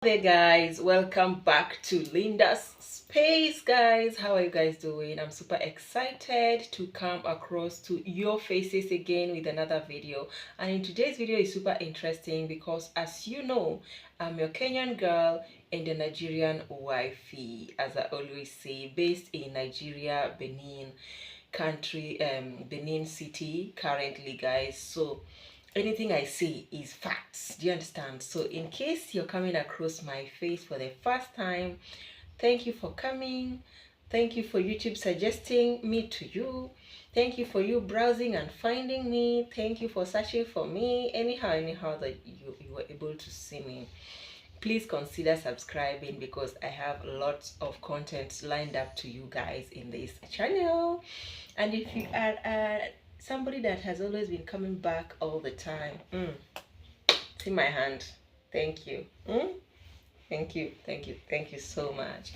there guys, welcome back to Linda's Space. Guys, how are you guys doing? I'm super excited to come across to your faces again with another video. And in today's video is super interesting because, as you know, I'm your Kenyan girl and a Nigerian wifey, as I always say, based in Nigeria, Benin country, Benin city currently, guys. So anything I say is facts. Do you understand? So in case you're coming across my face for the first time, thank you for coming. Thank you for YouTube suggesting me to you. Thank you for you browsing and finding me. Thank you for searching for me. Anyhow that you were able to see me. Please consider subscribing because I have lots of content lined up to you guys in this channel. And if you are somebody that has always been coming back all the time, see my hand. Thank you. Thank you so much.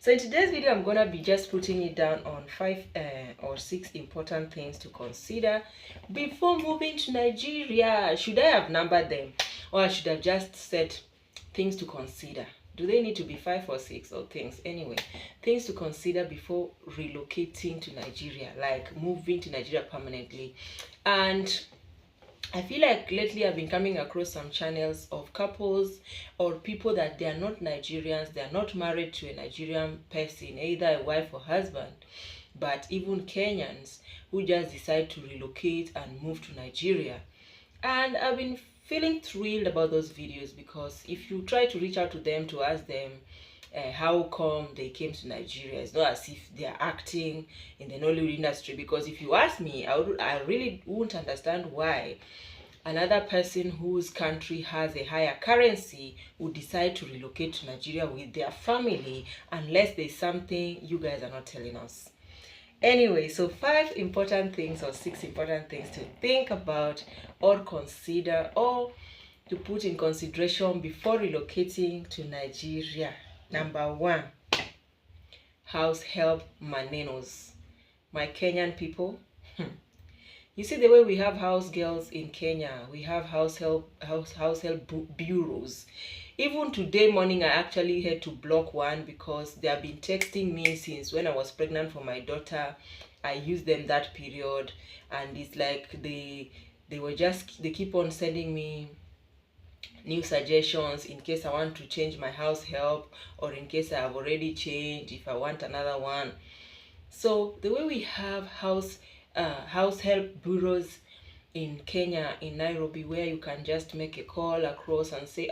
So in today's video, I'm gonna be just putting it down on 5 or 6 important things to consider before moving to Nigeria. Should I have numbered them, or I should have just said things to consider? Do they need to be 5 or 6 or things? Anyway, things to consider before relocating to Nigeria, like moving to Nigeria permanently. And I feel like lately I've been coming across some channels of couples or people that they are not Nigerians, they are not married to a Nigerian person, either a wife or husband, but even Kenyans who just decide to relocate and move to Nigeria. And I've been feeling thrilled about those videos because if you try to reach out to them to ask them how come they came to Nigeria, it's not as if they are acting in the Nollywood industry. Because if you ask me, I really wouldn't understand why another person whose country has a higher currency would decide to relocate to Nigeria with their family unless there's something you guys are not telling us. Anyway, so 5 important things or 6 important things to think about or consider or to put in consideration before relocating to Nigeria. Number 1, house help manenos. My Kenyan people, you see the way we have house girls in Kenya, we have house help bureaus. Even today morning, I actually had to block one because they have been texting me since when I was pregnant for my daughter. I used them that period, and it's like they keep on sending me new suggestions in case I want to change my house help, or in case I have already changed, if I want another one. So the way we have house help bureaus in Kenya, in Nairobi, where you can just make a call across and say,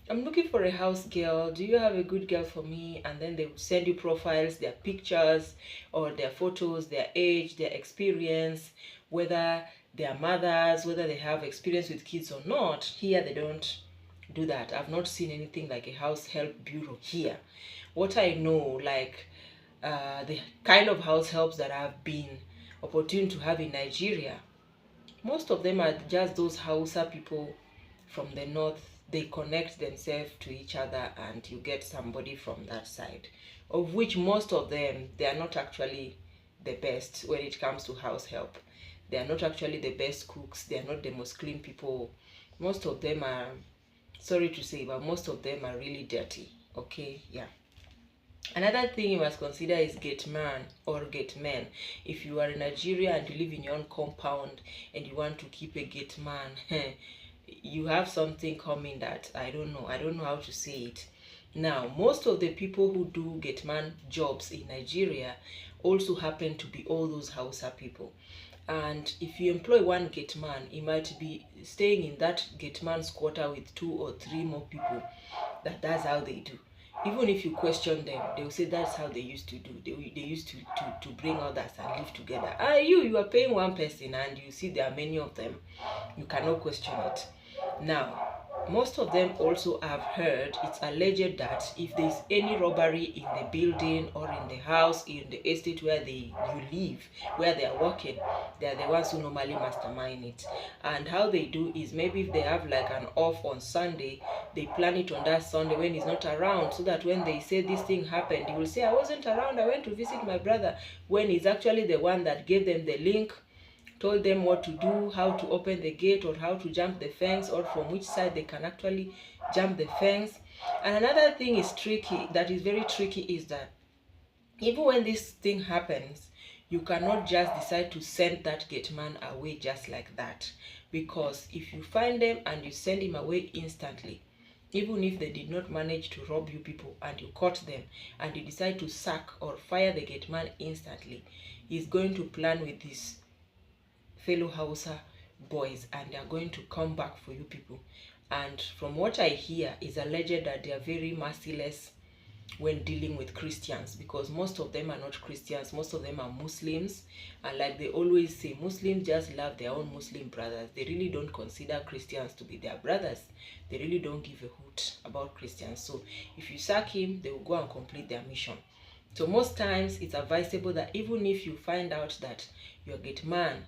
I'm looking for a house girl. Do you have a good girl for me? And then they will send you profiles, their pictures or their photos, their age, their experience, whether they are mothers, whether they have experience with kids or not. Here they don't do that. I've not seen anything like a house help bureau here. What I know, like the kind of house helps that I've been opportune to have in Nigeria, most of them are just those Hausa people from the north. They connect themselves to each other and you get somebody from that side, of which most of them, they are not actually the best when it comes to house help. They are not actually the best cooks. They are not the most clean people. Most of them are, sorry to say, but most of them are really dirty. Okay, yeah. Another thing you must consider is gate man or gate men. If you are in Nigeria and you live in your own compound and you want to keep a gate man, you have something coming that I don't know how to say it. Now, most of the people who do gate man jobs in Nigeria also happen to be all those Hausa people. And if you employ one gate man, he might be staying in that gate man's quarter with 2 or 3 more people. That's how they do. Even if you question them, they will say that's how they used to do. They used to bring others and live together. You are paying one person and you see there are many of them. You cannot question it. Now, most of them also have heard, it's alleged that if there's any robbery in the building or in the house, in the estate where you live, where they are working, they are the ones who normally mastermind it. And how they do is, maybe if they have like an off on Sunday, they plan it on that Sunday when he's not around, so that when they say this thing happened, he will say, I wasn't around, I went to visit my brother, when he's actually the one that gave them the link told them what to do, how to open the gate or how to jump the fence, or from which side they can actually jump the fence. And another thing is tricky, that is very tricky, is that even when this thing happens, you cannot just decide to send that gate man away just like that, because if you find them and you send him away instantly, even if they did not manage to rob you people and you caught them and you decide to sack or fire the gate man instantly, he's going to plan with his fellow Hausa boys and they are going to come back for you people. And from what I hear, is alleged that they are very merciless when dealing with Christians, because most of them are not Christians, most of them are Muslims. And like they always say, Muslims just love their own Muslim brothers. They really don't consider Christians to be their brothers. They really don't give a hoot about Christians. So if you sack him, they will go and complete their mission. So most times it's advisable that even if you find out that your gate man,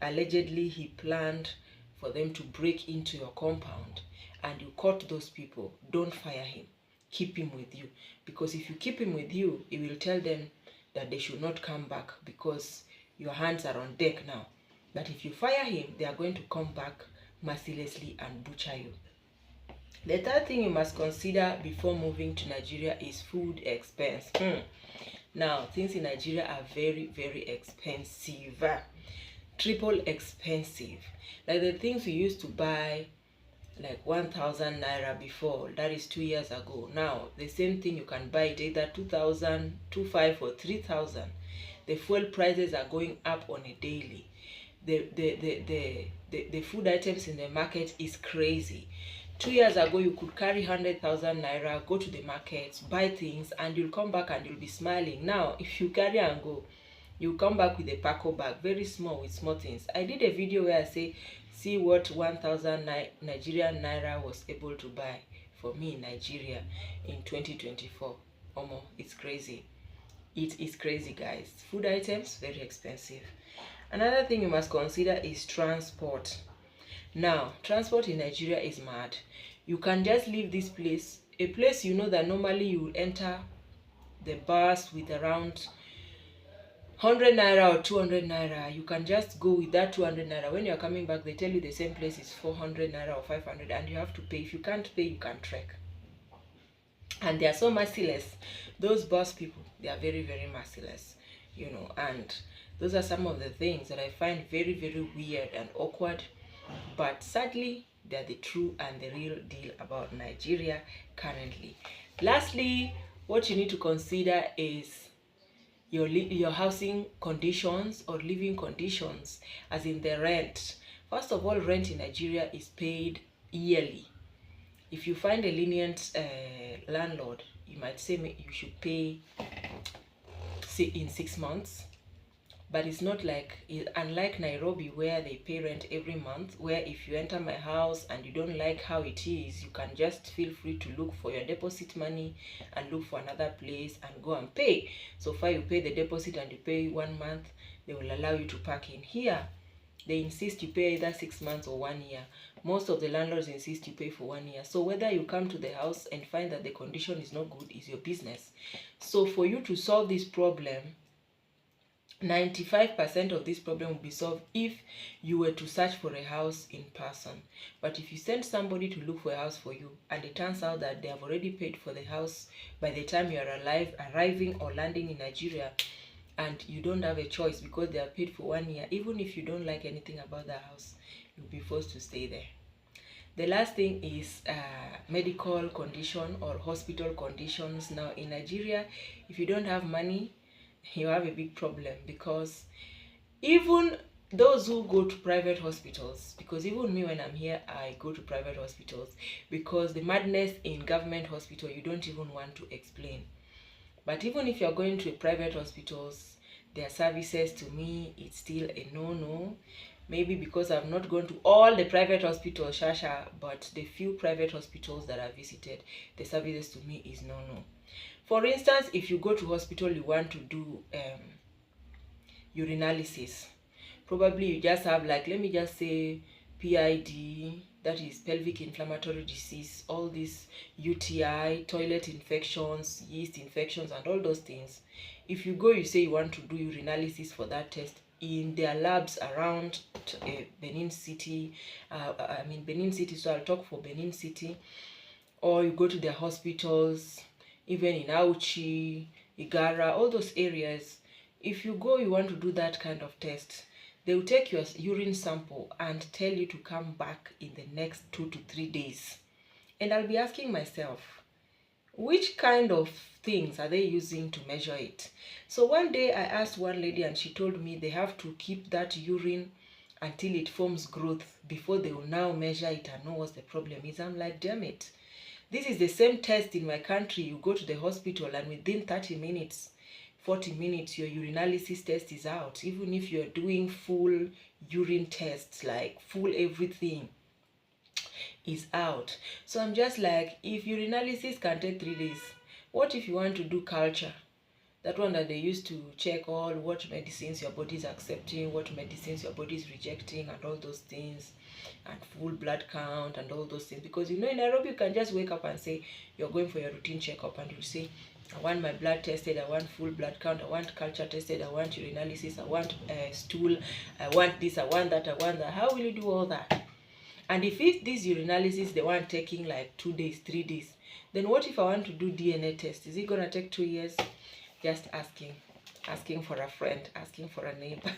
allegedly he planned for them to break into your compound and you caught those people, don't fire him. Keep him with you, because if you keep him with you, he will tell them that they should not come back because your hands are on deck now. But if you fire him, they are going to come back mercilessly and butcher you. The third thing you must consider before moving to Nigeria is food expense. Now, things in Nigeria are very, very expensive. Triple expensive. Like the things we used to buy like 1,000 naira before, that is 2 years ago. Now the same thing you can buy it either 2,000, 2,500 or 3,000. The fuel prices are going up on a daily. The food items in the market is crazy. 2 years ago you could carry 100,000 naira, go to the market, buy things, and you'll come back and you'll be smiling. Now if you carry and go, you come back with a Paco bag, very small, with small things. I did a video where I say, see what 1,000 Nigerian naira was able to buy for me in Nigeria in 2024. Omo, it's crazy. It is crazy, guys. Food items, very expensive. Another thing you must consider is transport. Now, transport in Nigeria is mad. You can just leave this place, a place you know that normally you will enter the bus with around 100 naira or 200 naira. You can just go with that 200 naira. When you're coming back, they tell you the same place is 400 naira or 500, and you have to pay. If you can't pay, you can trek. And they are so merciless. Those bus people, they are very, very merciless, you know. And those are some of the things that I find very, very weird and awkward. But sadly, they are the true and the real deal about Nigeria currently. Lastly, what you need to consider is your housing conditions or living conditions, as in the rent. First of all, rent in Nigeria is paid yearly. If you find a lenient landlord, you might say you should pay in 6 months. But it's not like, unlike Nairobi where they pay rent every month, where if you enter my house and you don't like how it is, you can just feel free to look for your deposit money and look for another place and go and pay. So far you pay the deposit and you pay 1 month, they will allow you to park in. Here, they insist you pay either 6 months or 1 year. Most of the landlords insist you pay for 1 year. So whether you come to the house and find that the condition is not good is your business. So for you to solve this problem, 95% of this problem will be solved if you were to search for a house in person. But if you send somebody to look for a house for you and it turns out that they have already paid for the house by the time you are arriving or landing in Nigeria, and you don't have a choice because they are paid for 1 year, even if you don't like anything about the house, you'll be forced to stay there. The last thing is medical condition or hospital conditions. Now in Nigeria, if you don't have money, you have a big problem, because even those who go to private hospitals, because even me when I'm here, I go to private hospitals, because the madness in government hospital, you don't even want to explain. But even if you're going to private hospitals, their services, to me, it's still a no-no. Maybe because I've not gone to all the private hospitals, but the few private hospitals that I've visited, the services to me is no-no. For instance, if you go to hospital, you want to do urinalysis. Probably you just have, like, let me just say PID, that is pelvic inflammatory disease, all these UTI, toilet infections, yeast infections, and all those things. If you go, you say you want to do urinalysis for that test, in their labs around Benin City. Benin City, so I'll talk for Benin City. Or you go to their hospitals, even in Auchi, Igara, all those areas. If you go, you want to do that kind of test, they will take your urine sample and tell you to come back in the next 2 to 3 days. And I'll be asking myself, which kind of things are they using to measure it? So one day I asked one lady and she told me they have to keep that urine until it forms growth before they will now measure it and know what the problem is. I'm like, damn it. This is the same test in my country. You go to the hospital and within 30 minutes, 40 minutes, your urinalysis test is out. Even if you're doing full urine tests, like full everything is out. So I'm just like, if urinalysis can take 3 days, what if you want to do culture? That one that they used to check all what medicines your body is accepting, what medicines your body is rejecting, and all those things, and full blood count and all those things. Because in Nairobi, you can just wake up and say you're going for your routine checkup, and you say, I want my blood tested, I want full blood count, I want culture tested, I want urinalysis, I want stool, I want this, I want that, I want that. How will you do all that? And if this urinalysis, they want taking like 2 days, 3 days, then what if I want to do DNA test? Is it gonna take 2 years? Just asking for a friend, asking for a neighbor.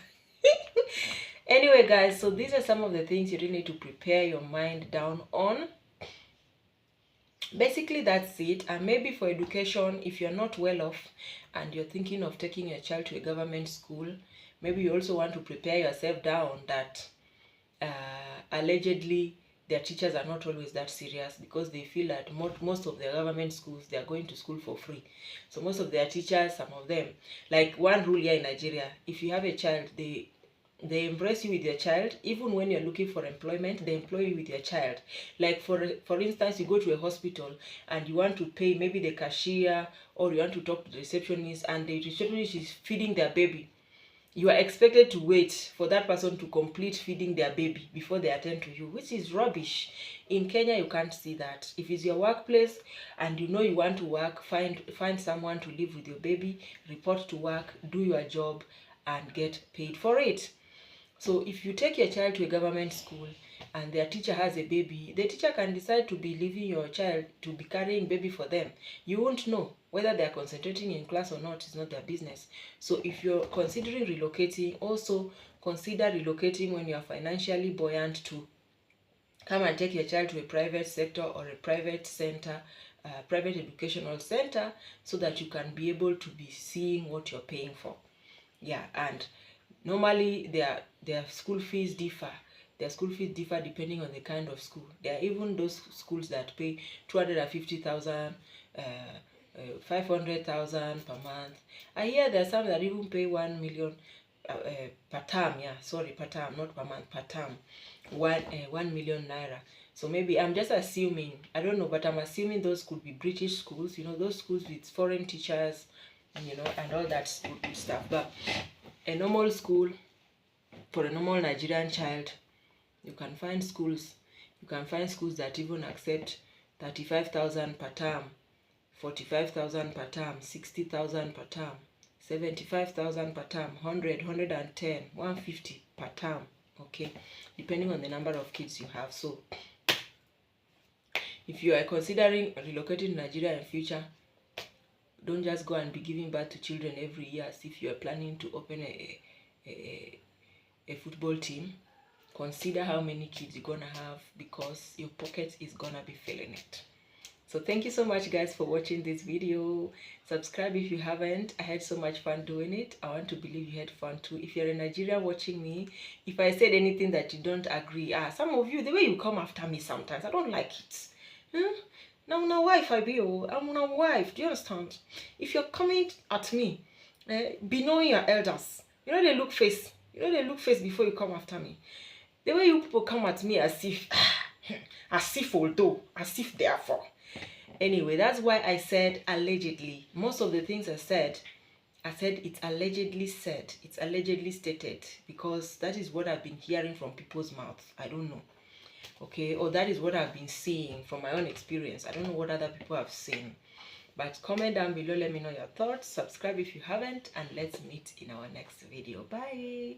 Anyway, guys, so these are some of the things you really need to prepare your mind down on. Basically, that's it. And maybe for education, if you're not well off and you're thinking of taking your child to a government school, maybe you also want to prepare yourself down that allegedly their teachers are not always that serious, because they feel that most of the government schools, they are going to school for free. So most of their teachers, some of them, like one rule here in Nigeria, if you have a child, they embrace you with your child. Even when you're looking for employment, they employ you with your child. Like for instance, you go to a hospital and you want to pay maybe the cashier, or you want to talk to the receptionist, and the receptionist is feeding their baby. You are expected to wait for that person to complete feeding their baby before they attend to you, which is rubbish. In Kenya, you can't see that. If it's your workplace and you know you want to work, find someone to live with your baby, report to work, do your job, and get paid for it. So if you take your child to a government school and their teacher has a baby, the teacher can decide to be leaving your child to be carrying baby for them. You won't know whether they are concentrating in class or not. It's not their business. So if you're considering relocating, also consider relocating when you are financially buoyant to come and take your child to a private sector or a private center, private educational center, so that you can be able to be seeing what you're paying for. Yeah, and normally their school fees differ. Their school fees differ depending on the kind of school. There are even those schools that pay 250,000, 500,000 per month. I hear there are some that even pay 1 million per term. Yeah, sorry, per term, not per month, per term. 1 million naira. So maybe I'm just assuming, I don't know, but I'm assuming those could be British schools, you know, those schools with foreign teachers, you know, and all that stuff. But a normal school for a normal Nigerian child, you can find schools that even accept 35,000 per term, 45,000 per term, 60,000 per term, 75,000 per term, 100, 110, 150 per term. Okay, depending on the number of kids you have. So if you are considering relocating to Nigeria in future, don't just go and be giving birth to children every year as if you are planning to open a football team. Consider how many kids you're gonna have, because your pocket is gonna be filling it. So thank you so much, guys, for watching this video. Subscribe if you haven't. I had so much fun doing it. I want to believe you had fun too. If you're in Nigeria watching me, if I said anything that you don't agree, some of you, the way you come after me sometimes, I don't like it. Now, my wife, I'm a wife. Do you understand? If you're coming at me, be knowing your elders. You know they look face. Before you come after me. The way you people come at me as if therefore. Anyway, that's why I said allegedly. Most of the things I said it's allegedly said. It's allegedly stated, because that is what I've been hearing from people's mouths. I don't know. Okay, or that is what I've been seeing from my own experience. I don't know what other people have seen. But comment down below, let me know your thoughts. Subscribe if you haven't, and let's meet in our next video. Bye.